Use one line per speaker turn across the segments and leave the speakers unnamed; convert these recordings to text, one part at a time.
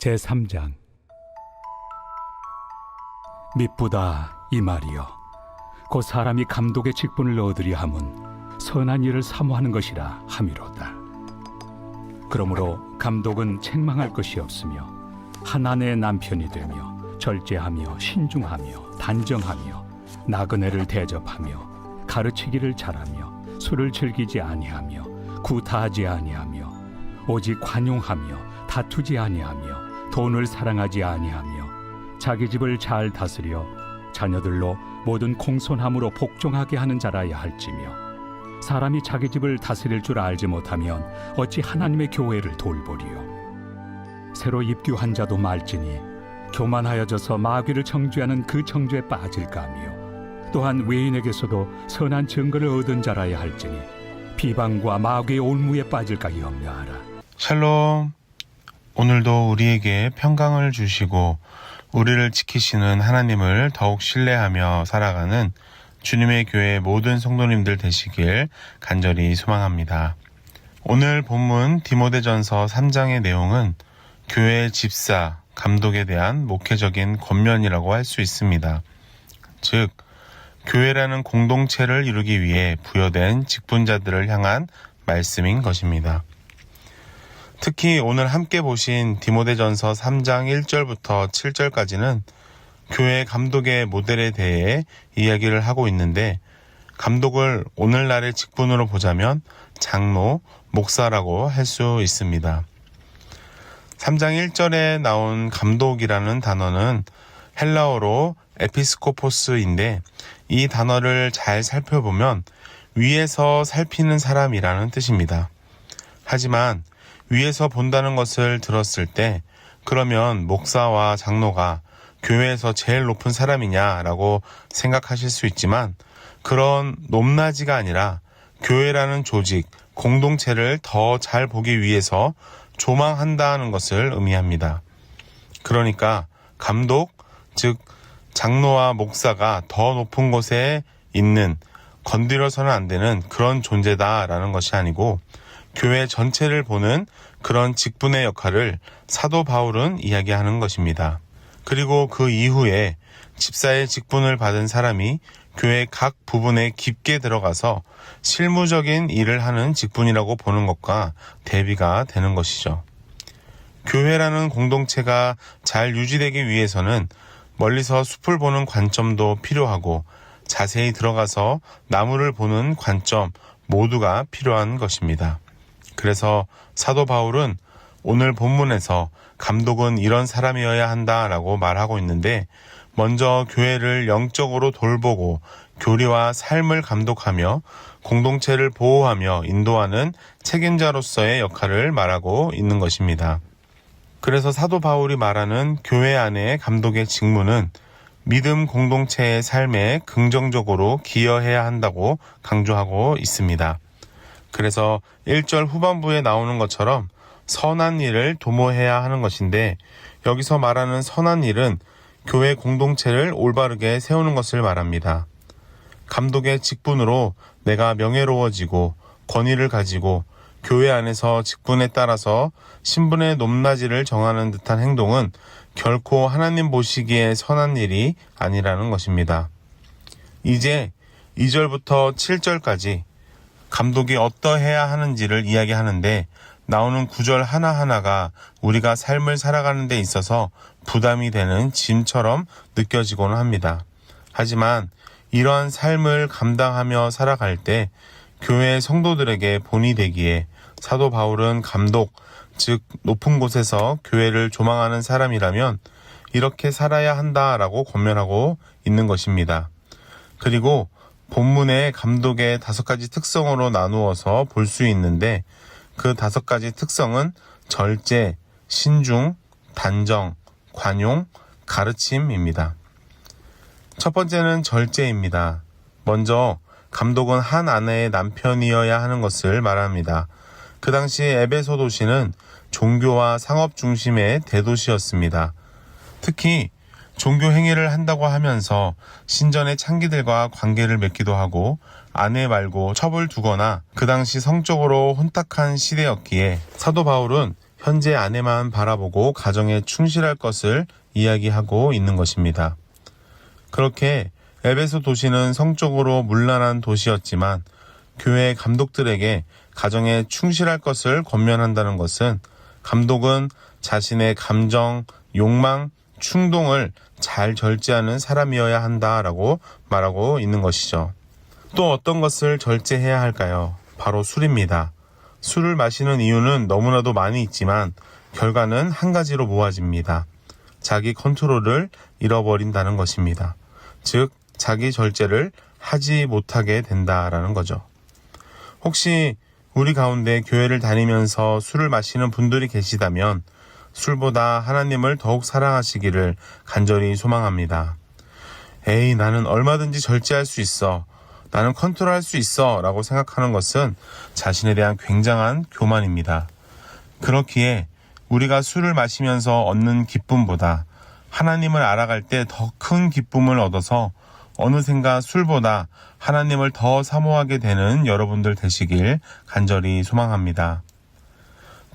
제3장. 미쁘다 이 말이여, 곧 사람이 감독의 직분을 얻으려 함은 선한 일을 사모하는 것이라 함이로다. 그러므로 감독은 책망할 것이 없으며 한 아내의 남편이 되며 절제하며 신중하며 단정하며 나그네를 대접하며 가르치기를 잘하며 술을 즐기지 아니하며 구타하지 아니하며 오직 관용하며 다투지 아니하며 돈을 사랑하지 아니하며 자기 집을 잘 다스려 자녀들로 모든 공손함으로 복종하게 하는 자라야 할지며, 사람이 자기 집을 다스릴 줄 알지 못하면 어찌 하나님의 교회를 돌보리요. 새로 입교한 자도 말지니 교만하여져서 마귀를 청죄하는 그 청죄에 빠질까 하며, 또한 외인에게서도 선한 증거를 얻은 자라야 할지니 비방과 마귀의 올무에 빠질까 염려하라.
샬롬. 오늘도 우리에게 평강을 주시고 우리를 지키시는 하나님을 더욱 신뢰하며 살아가는 주님의 교회 모든 성도님들 되시길 간절히 소망합니다. 오늘 본문 디모데전서 3장의 내용은 교회 집사, 감독에 대한 목회적인 권면이라고 할 수 있습니다. 즉, 교회라는 공동체를 이루기 위해 부여된 직분자들을 향한 말씀인 것입니다. 특히 오늘 함께 보신 디모데전서 3장 1절부터 7절까지는 교회 감독의 모델에 대해 이야기를 하고 있는데, 감독을 오늘날의 직분으로 보자면 장로, 목사라고 할 수 있습니다. 3장 1절에 나온 감독이라는 단어는 헬라어로 에피스코포스인데, 이 단어를 잘 살펴보면 위에서 살피는 사람이라는 뜻입니다. 하지만 위에서 본다는 것을 들었을 때, 그러면 목사와 장로가 교회에서 제일 높은 사람이냐라고 생각하실 수 있지만, 그런 높낮이가 아니라 교회라는 조직, 공동체를 더 잘 보기 위해서 조망한다는 것을 의미합니다. 그러니까 감독, 즉 장로와 목사가 더 높은 곳에 있는, 건드려서는 안 되는 그런 존재다라는 것이 아니고, 교회 전체를 보는 그런 직분의 역할을 사도 바울은 이야기하는 것입니다. 그리고 그 이후에 집사의 직분을 받은 사람이 교회 각 부분에 깊게 들어가서 실무적인 일을 하는 직분이라고 보는 것과 대비가 되는 것이죠. 교회라는 공동체가 잘 유지되기 위해서는 멀리서 숲을 보는 관점도 필요하고, 자세히 들어가서 나무를 보는 관점 모두가 필요한 것입니다. 그래서 사도 바울은 오늘 본문에서 감독은 이런 사람이어야 한다라고 말하고 있는데, 먼저 교회를 영적으로 돌보고 교리와 삶을 감독하며 공동체를 보호하며 인도하는 책임자로서의 역할을 말하고 있는 것입니다. 그래서 사도 바울이 말하는 교회 안의 감독의 직무는 믿음 공동체의 삶에 긍정적으로 기여해야 한다고 강조하고 있습니다. 그래서 1절 후반부에 나오는 것처럼 선한 일을 도모해야 하는 것인데, 여기서 말하는 선한 일은 교회 공동체를 올바르게 세우는 것을 말합니다. 감독의 직분으로 내가 명예로워지고 권위를 가지고 교회 안에서 직분에 따라서 신분의 높낮이를 정하는 듯한 행동은 결코 하나님 보시기에 선한 일이 아니라는 것입니다. 이제 2절부터 7절까지 감독이 어떠해야 하는지를 이야기하는데, 나오는 구절 하나하나가 우리가 삶을 살아가는 데 있어서 부담이 되는 짐처럼 느껴지고는 합니다. 하지만 이러한 삶을 감당하며 살아갈 때 교회 성도들에게 본이 되기에 사도 바울은 감독, 즉 높은 곳에서 교회를 조망하는 사람이라면 이렇게 살아야 한다라고 권면하고 있는 것입니다. 그리고 본문의 감독의 5가지 특성으로 나누어서 볼 수 있는데, 그 5가지 특성은 절제, 신중, 단정, 관용, 가르침입니다. 첫 번째는 절제입니다. 먼저 감독은 한 아내의 남편이어야 하는 것을 말합니다. 그 당시 에베소 도시는 종교와 상업 중심의 대도시였습니다. 특히 종교 행위를 한다고 하면서 신전의 창기들과 관계를 맺기도 하고 아내 말고 첩을 두거나 그 당시 성적으로 혼탁한 시대였기에 사도 바울은 현재 아내만 바라보고 가정에 충실할 것을 이야기하고 있는 것입니다. 그렇게 에베소 도시는 성적으로 문란한 도시였지만 교회 감독들에게 가정에 충실할 것을 권면한다는 것은 감독은 자신의 감정, 욕망, 충동을 잘 절제하는 사람이어야 한다라고 말하고 있는 것이죠. 또 어떤 것을 절제해야 할까요? 바로 술입니다. 술을 마시는 이유는 너무나도 많이 있지만 결과는 한 가지로 모아집니다. 자기 컨트롤을 잃어버린다는 것입니다. 즉, 자기 절제를 하지 못하게 된다라는 거죠. 혹시 우리 가운데 교회를 다니면서 술을 마시는 분들이 계시다면 술보다 하나님을 더욱 사랑하시기를 간절히 소망합니다. 에이, 나는 얼마든지 절제할 수 있어. 나는 컨트롤할 수 있어. 라고 생각하는 것은 자신에 대한 굉장한 교만입니다. 그렇기에 우리가 술을 마시면서 얻는 기쁨보다 하나님을 알아갈 때 더 큰 기쁨을 얻어서 어느샌가 술보다 하나님을 더 사모하게 되는 여러분들 되시길 간절히 소망합니다.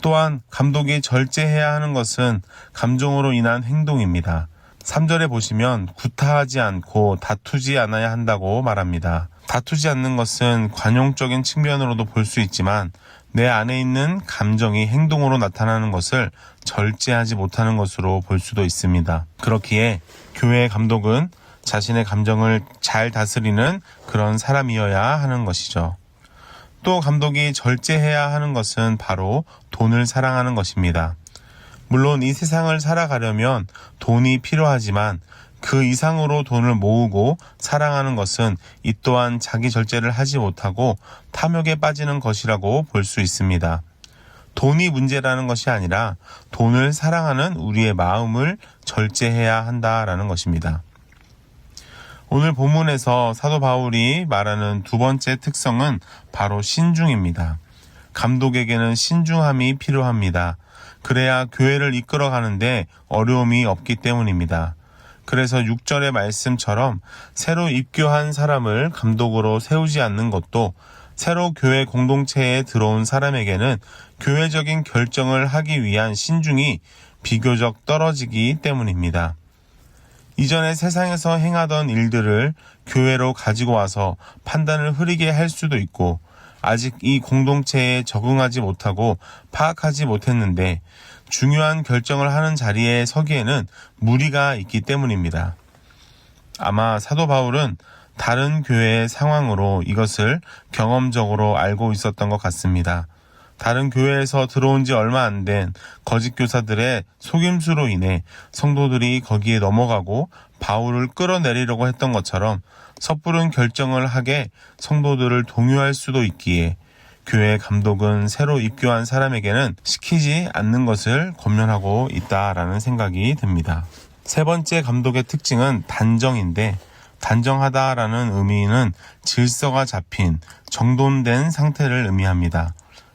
또한 감독이 절제해야 하는 것은 감정으로 인한 행동입니다. 3절에 보시면 구타하지 않고 다투지 않아야 한다고 말합니다. 다투지 않는 것은 관용적인 측면으로도 볼 수 있지만 내 안에 있는 감정이 행동으로 나타나는 것을 절제하지 못하는 것으로 볼 수도 있습니다. 그렇기에 교회의 감독은 자신의 감정을 잘 다스리는 그런 사람이어야 하는 것이죠. 또 감독이 절제해야 하는 것은 바로 돈을 사랑하는 것입니다. 물론 이 세상을 살아가려면 돈이 필요하지만 그 이상으로 돈을 모으고 사랑하는 것은 이 또한 자기 절제를 하지 못하고 탐욕에 빠지는 것이라고 볼 수 있습니다. 돈이 문제라는 것이 아니라 돈을 사랑하는 우리의 마음을 절제해야 한다라는 것입니다. 오늘 본문에서 사도 바울이 말하는 두 번째 특성은 바로 신중입니다. 감독에게는 신중함이 필요합니다. 그래야 교회를 이끌어가는데 어려움이 없기 때문입니다. 그래서 6절의 말씀처럼 새로 입교한 사람을 감독으로 세우지 않는 것도 새로 교회 공동체에 들어온 사람에게는 교회적인 결정을 하기 위한 신중이 비교적 떨어지기 때문입니다. 이전에 세상에서 행하던 일들을 교회로 가지고 와서 판단을 흐리게 할 수도 있고 아직 이 공동체에 적응하지 못하고 파악하지 못했는데 중요한 결정을 하는 자리에 서기에는 무리가 있기 때문입니다. 아마 사도 바울은 다른 교회의 상황으로 이것을 경험적으로 알고 있었던 것 같습니다. 다른 교회에서 들어온 지 얼마 안 된 거짓 교사들의 속임수로 인해 성도들이 거기에 넘어가고 바울을 끌어내리려고 했던 것처럼 섣부른 결정을 하게 성도들을 동요할 수도 있기에 교회 감독은 새로 입교한 사람에게는 시키지 않는 것을 권면하고 있다라는 생각이 듭니다. 세 번째 감독의 특징은 단정인데 단정하다라는 의미는 질서가 잡힌 정돈된 상태를 의미합니다.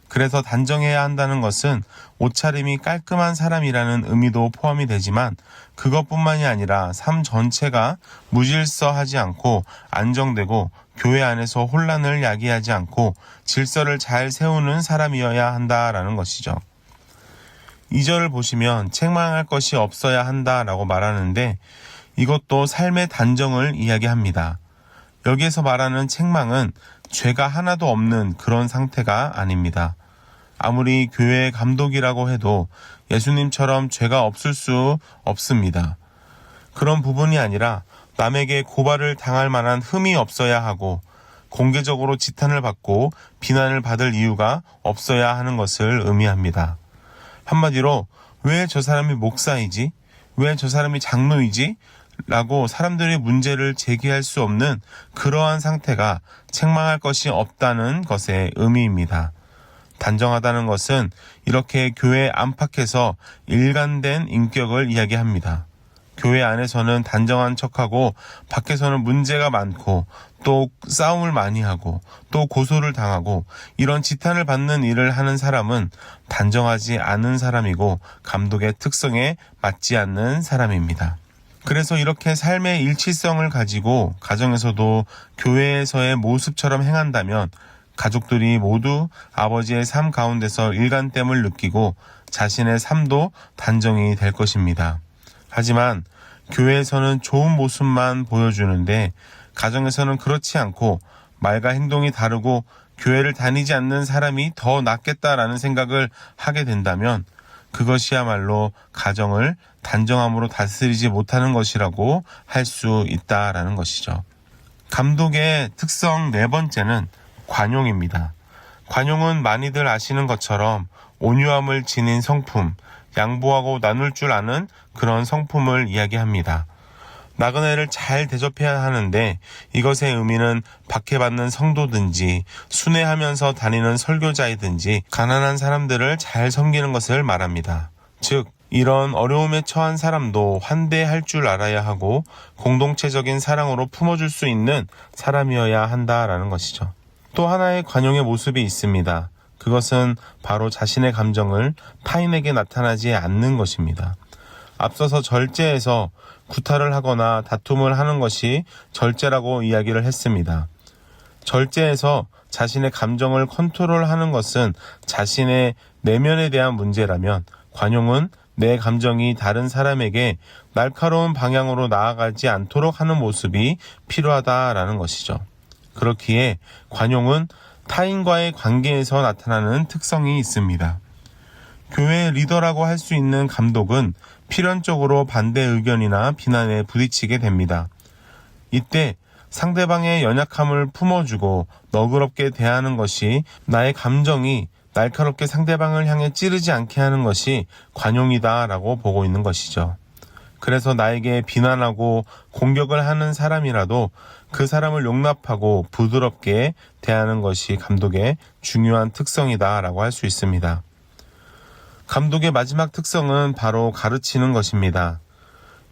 그래서 단정해야 한다는 것은 옷차림이 깔끔한 사람이라는 의미도 포함이 되지만 그것뿐만이 아니라 삶 전체가 무질서하지 않고 안정되고 교회 안에서 혼란을 야기하지 않고 질서를 잘 세우는 사람이어야 한다라는 것이죠. 2절을 보시면 책망할 것이 없어야 한다라고 말하는데 이것도 삶의 단정을 이야기합니다. 여기에서 말하는 책망은 죄가 하나도 없는 그런 상태가 아닙니다. 아무리 교회의 감독이라고 해도 예수님처럼 죄가 없을 수 없습니다. 그런 부분이 아니라 남에게 고발을 당할 만한 흠이 없어야 하고 공개적으로 지탄을 받고 비난을 받을 이유가 없어야 하는 것을 의미합니다. 한마디로 왜 저 사람이 목사이지? 왜 저 사람이 장로이지? 라고 사람들이 문제를 제기할 수 없는 그러한 상태가 책망할 것이 없다는 것의 의미입니다. 단정하다는 것은 이렇게 교회 안팎에서 일관된 인격을 이야기합니다. 교회 안에서는 단정한 척하고 밖에서는 문제가 많고 또 싸움을 많이 하고 또 고소를 당하고 이런 지탄을 받는 일을 하는 사람은 단정하지 않은 사람이고 감독의 특성에 맞지 않는 사람입니다. 그래서 이렇게 삶의 일치성을 가지고 가정에서도 교회에서의 모습처럼 행한다면 가족들이 모두 아버지의 삶 가운데서 일관됨을 느끼고 자신의 삶도 단정이 될 것입니다. 하지만 교회에서는 좋은 모습만 보여주는데 가정에서는 그렇지 않고 말과 행동이 다르고 교회를 다니지 않는 사람이 더 낫겠다라는 생각을 하게 된다면 그것이야말로 가정을 단정함으로 다스리지 못하는 것이라고 할 수 있다라는 것이죠. 감독의 특성 네 번째는 관용입니다. 관용은 많이들 아시는 것처럼 온유함을 지닌 성품, 양보하고 나눌 줄 아는 그런 성품을 이야기합니다. 나그네를 잘 대접해야 하는데 이것의 의미는 박해받는 성도든지 순회하면서 다니는 설교자이든지 가난한 사람들을 잘 섬기는 것을 말합니다. 즉 이런 어려움에 처한 사람도 환대할 줄 알아야 하고 공동체적인 사랑으로 품어줄 수 있는 사람이어야 한다라는 것이죠. 또 하나의 관용의 모습이 있습니다. 그것은 바로 자신의 감정을 타인에게 나타나지 않는 것입니다. 앞서서 절제에서 구타를 하거나 다툼을 하는 것이 절제라고 이야기를 했습니다. 절제에서 자신의 감정을 컨트롤하는 것은 자신의 내면에 대한 문제라면 관용은 내 감정이 다른 사람에게 날카로운 방향으로 나아가지 않도록 하는 모습이 필요하다라는 것이죠. 그렇기에 관용은 타인과의 관계에서 나타나는 특성이 있습니다. 교회 리더라고 할 수 있는 감독은 필연적으로 반대 의견이나 비난에 부딪히게 됩니다. 이때 상대방의 연약함을 품어주고 너그럽게 대하는 것이 나의 감정이 날카롭게 상대방을 향해 찌르지 않게 하는 것이 관용이다라고 보고 있는 것이죠. 그래서 나에게 비난하고 공격을 하는 사람이라도 그 사람을 용납하고 부드럽게 대하는 것이 감독의 중요한 특성이다라고 할 수 있습니다. 감독의 마지막 특성은 바로 가르치는 것입니다.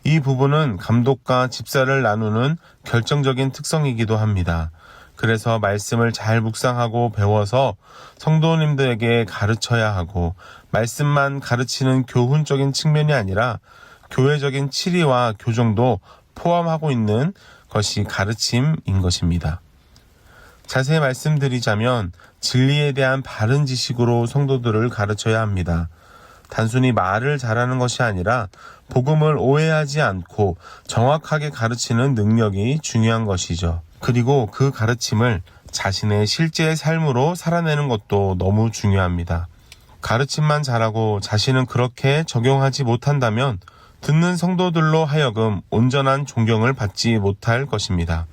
이 부분은 감독과 집사를 나누는 결정적인 특성이기도 합니다. 그래서 말씀을 잘 묵상하고 배워서 성도님들에게 가르쳐야 하고 말씀만 가르치는 교훈적인 측면이 아니라 교회적인 치리와 교정도 포함하고 있는 것이 가르침인 것입니다. 자세히 말씀드리자면 진리에 대한 바른 지식으로 성도들을 가르쳐야 합니다. 단순히 말을 잘하는 것이 아니라 복음을 오해하지 않고 정확하게 가르치는 능력이 중요한 것이죠. 그리고 그 가르침을 자신의 실제 삶으로 살아내는 것도 너무 중요합니다. 가르침만 잘하고 자신은 그렇게 적용하지 못한다면 듣는 성도들로 하여금 온전한 존경을 받지 못할 것입니다.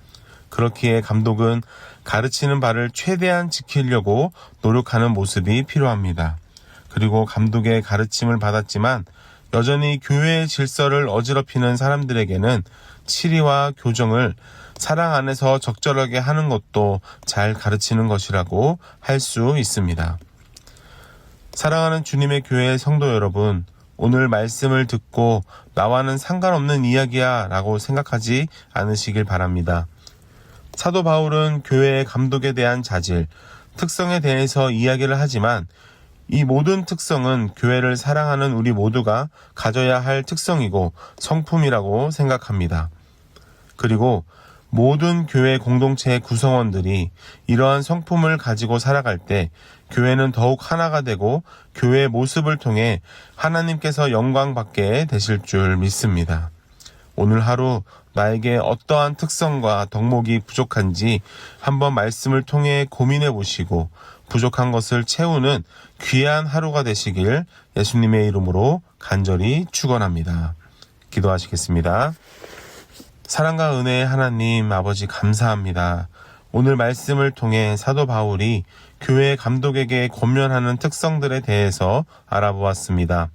그렇기에 감독은 가르치는 바를 최대한 지키려고 노력하는 모습이 필요합니다. 그리고 감독의 가르침을 받았지만 여전히 교회의 질서를 어지럽히는 사람들에게는 치리와 교정을 사랑 안에서 적절하게 하는 것도 잘 가르치는 것이라고 할 수 있습니다. 사랑하는 주님의 교회의 성도 여러분, 오늘 말씀을 듣고 나와는 상관없는 이야기야 라고 생각하지 않으시길 바랍니다. 사도 바울은 교회의 감독에 대한 자질, 특성에 대해서 이야기를 하지만 이 모든 특성은 교회를 사랑하는 우리 모두가 가져야 할 특성이고 성품이라고 생각합니다. 그리고 모든 교회 공동체의 구성원들이 이러한 성품을 가지고 살아갈 때 교회는 더욱 하나가 되고 교회의 모습을 통해 하나님께서 영광받게 되실 줄 믿습니다. 오늘 하루 나에게 어떠한 특성과 덕목이 부족한지 한번 말씀을 통해 고민해 보시고 부족한 것을 채우는 귀한 하루가 되시길 예수님의 이름으로 간절히 축원합니다. 기도하시겠습니다. 사랑과 은혜의 하나님 아버지 감사합니다. 오늘 말씀을 통해 사도 바울이 교회 감독에게 권면하는 특성들에 대해서 알아보았습니다.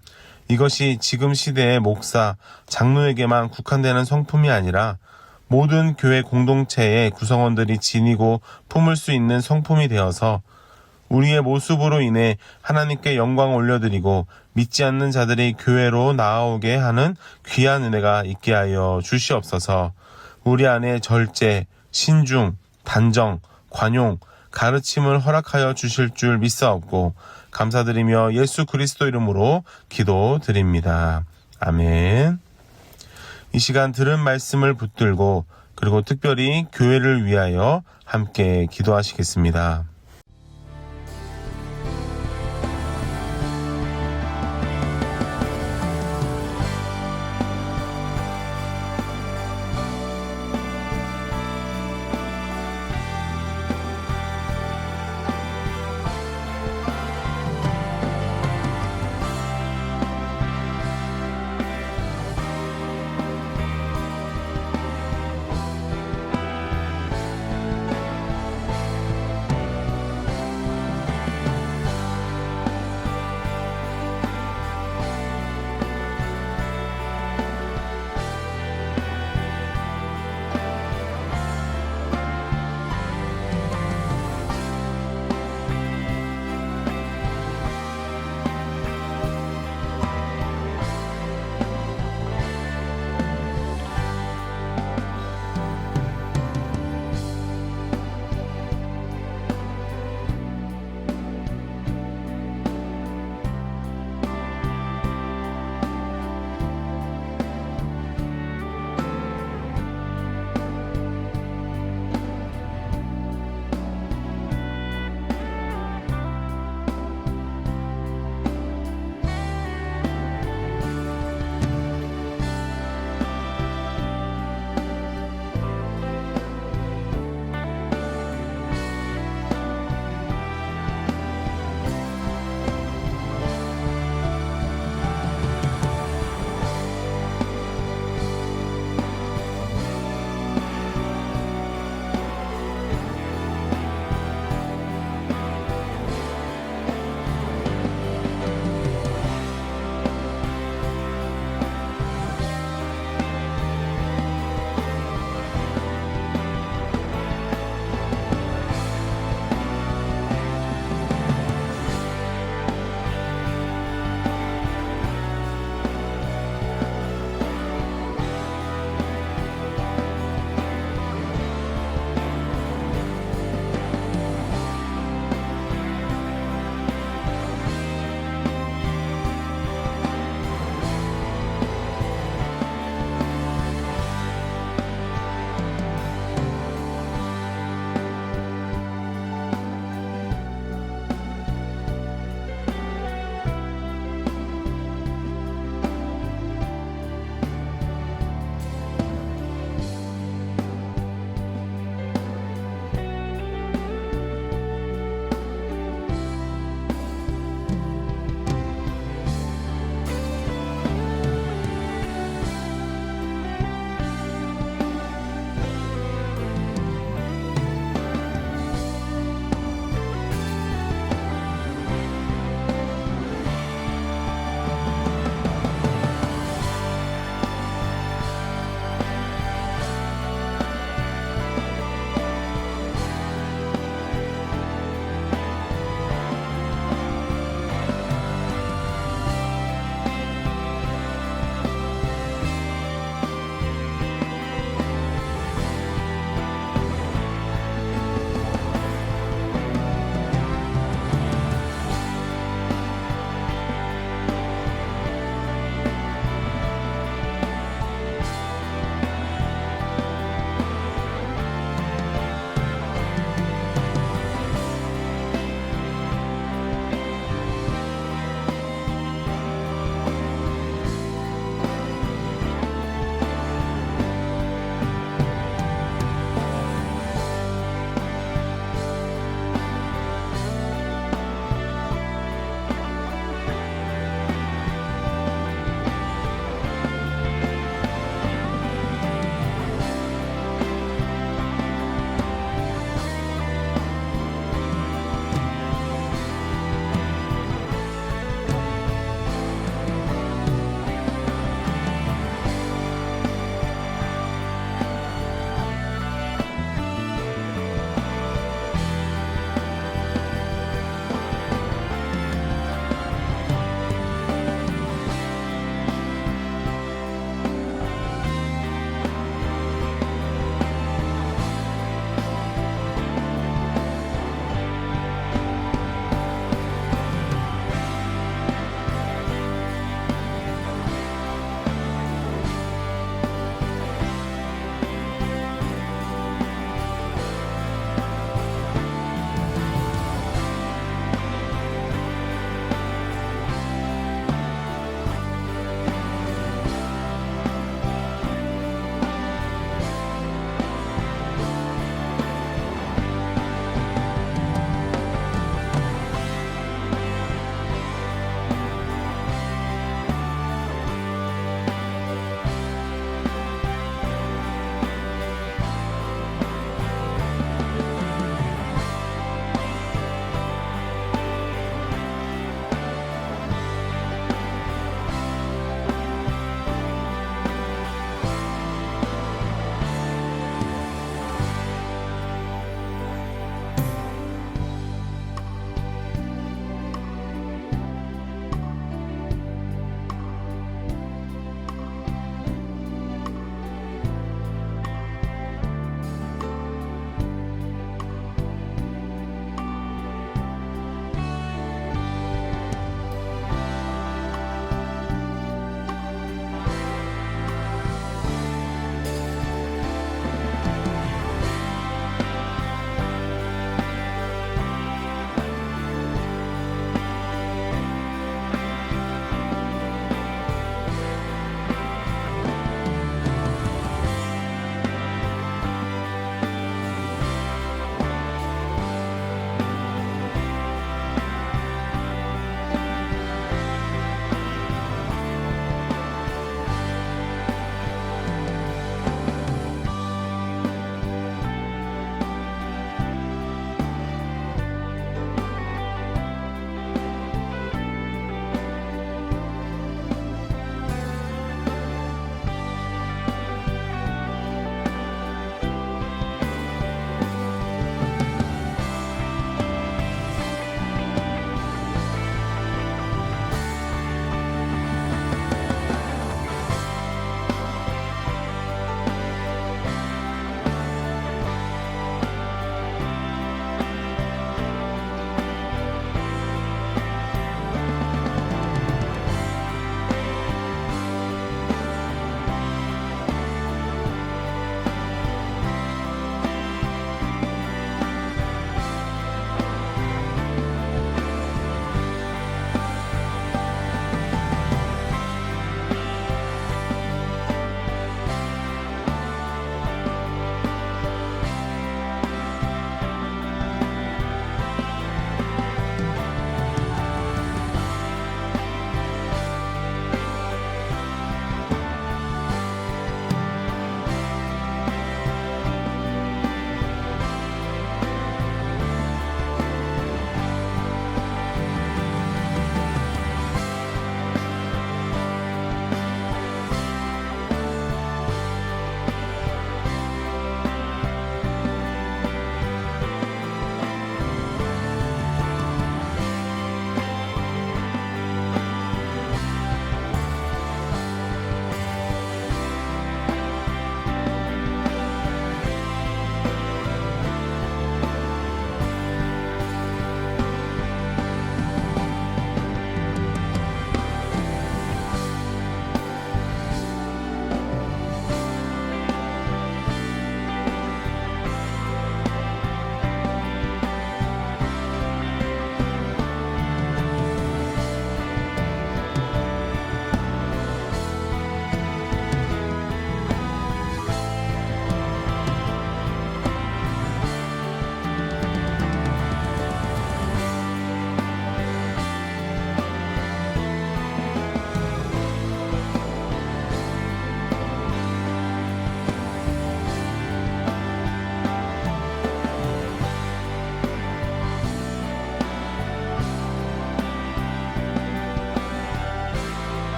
이것이 지금 시대의 목사, 장로에게만 국한되는 성품이 아니라 모든 교회 공동체의 구성원들이 지니고 품을 수 있는 성품이 되어서 우리의 모습으로 인해 하나님께 영광 올려드리고 믿지 않는 자들이 교회로 나아오게 하는 귀한 은혜가 있게 하여 주시옵소서. 우리 안에 절제, 신중, 단정, 관용, 가르침을 허락하여 주실 줄 믿사옵고 감사드리며 예수 그리스도 이름으로 기도드립니다. 아멘. 이 시간 들은 말씀을 붙들고 그리고 특별히 교회를 위하여 함께 기도하시겠습니다.